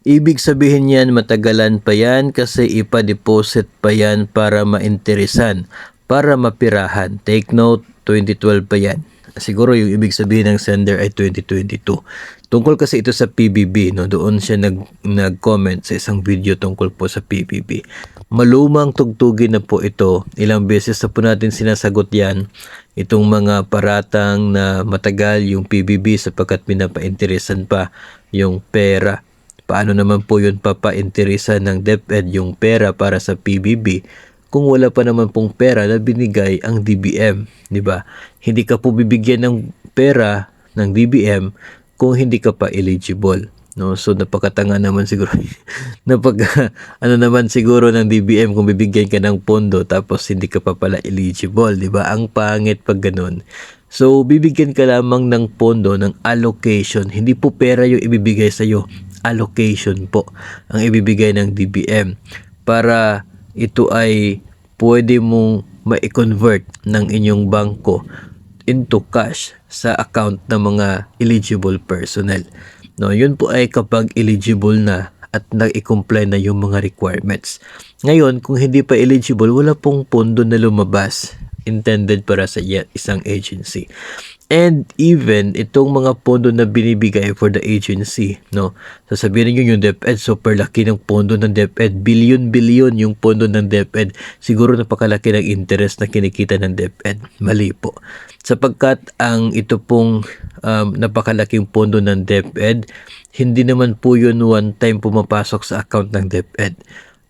Ibig sabihin yan, matagalan pa yan kasi ipa-deposit pa yan para mainteresan, para mapirahan. Take note, 2012 pa yan. Siguro yung ibig sabihin ng sender ay 2022. Tungkol kasi ito sa PBB, no? Doon siya nag-comment sa isang video tungkol po sa PBB. Malumang tugtugin na po ito. Ilang beses na po natin sinasagot yan. Itong mga paratang na matagal yung PBB sapagkat pinapainteresan pa yung pera. Paano naman po yun papainteresan ng DepEd yung pera para sa PBB kung wala pa naman pong pera na binigay ang DBM, di ba? Hindi ka po bibigyan ng pera ng DBM kung hindi ka pa eligible, no? So napakatanga naman siguro ano naman siguro ng DBM kung bibigyan ka ng pondo tapos hindi ka pa pala eligible, di ba? Ang pangit pag ganun. So bibigyan ka lamang ng pondo, ng allocation. Hindi po pera yung ibibigay sa iyo, allocation po ang ibibigay ng DBM para ito ay pwede mong ma-convert ng inyong bangko into cash sa account ng mga eligible personnel. No, yun po ay kapag eligible na at nag-i-comply na yung mga requirements. Ngayon, kung hindi pa eligible, wala pong pondo na lumabas intended para sa isang agency. And even itong mga pondo na binibigay for the agency, no? Sasabihin niyo yung DepEd, super laki ng pondo ng DepEd, billion yung pondo ng DepEd. Siguro napakalaki ng interest na kinikita ng DepEd. Mali po. Sapagkat ang ito pong napakalaking pondo ng DepEd, hindi naman po yun one time pumapasok sa account ng DepEd.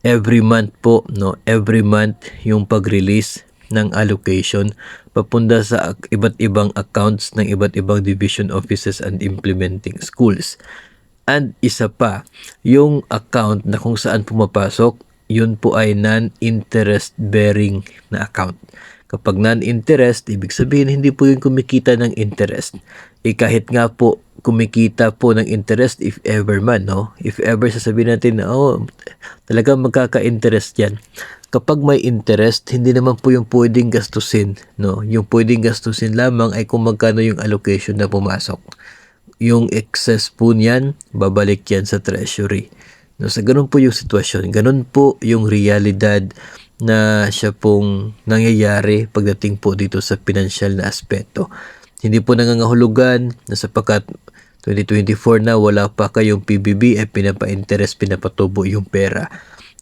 Every month po, no? Every month yung pag-release ng allocation papunta sa iba't ibang accounts ng iba't ibang division offices and implementing schools. And isa pa, yung account na kung saan pumapasok, yun po ay non-interest bearing na account. Kapag non-interest, ibig sabihin hindi po yung kumikita ng interest. Kahit nga po kumikita po ng interest if ever man, no? If ever sasabihin natin na talagang magkaka-interest yan. Kapag may interest, hindi naman po yung pwedeng gastusin, no? Yung pwedeng gastusin lamang ay kung magkano yung allocation na pumasok. Yung excess po niyan, babalik yan sa treasury. No, sa ganun po yung sitwasyon. Ganun po yung realidad na siya pong nangyayari pagdating po dito sa financial na aspeto. Hindi po nangangahulugan na sapagkat 2024 na wala pa kayong PBB ay pinapa-interest, pinapatubo yung pera.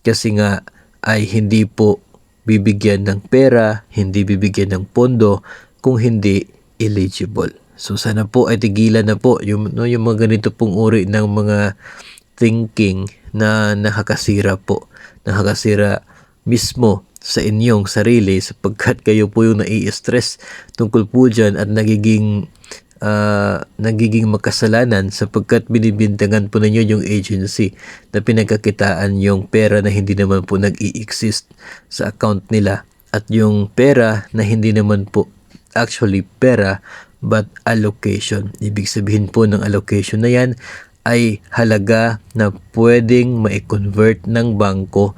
Kasi nga ay hindi po bibigyan ng pera, hindi bibigyan ng pondo kung hindi eligible. So sana po ay tigilan na po yung mga ganito pong uri ng mga thinking na nakakasira po. Nakakasira mismo sa inyong sarili sapagkat kayo po yung nai-stress tungkol po dyan at nagiging makasalanan sapagkat binibintangan po ninyo yung agency na pinagkakitaan yung pera na hindi naman po nag-i-exist sa account nila at yung pera na hindi naman po actually pera but allocation. Ibig sabihin po ng allocation na yan ay halaga na pwedeng ma-convert ng bangko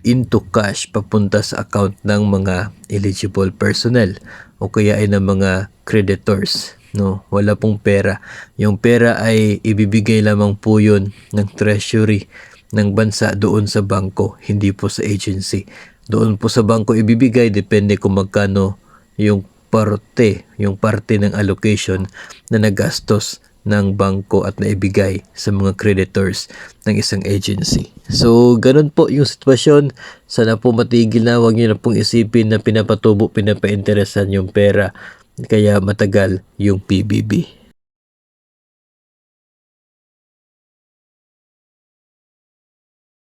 into cash papunta sa account ng mga eligible personnel o kaya ay ng mga creditors. No, wala pong pera. Yung pera ay ibibigay lamang po yun ng treasury ng bansa doon sa bangko, hindi po sa agency. Doon po sa bangko ibibigay, depende kung magkano yung parte ng allocation na nagastos ng bangko at naibigay sa mga creditors ng isang agency. So, ganun po yung sitwasyon. Sana po matigil na. Huwag nyo na pong isipin na pinapatubo, pinapainteresan yung pera. Kaya matagal yung PBB.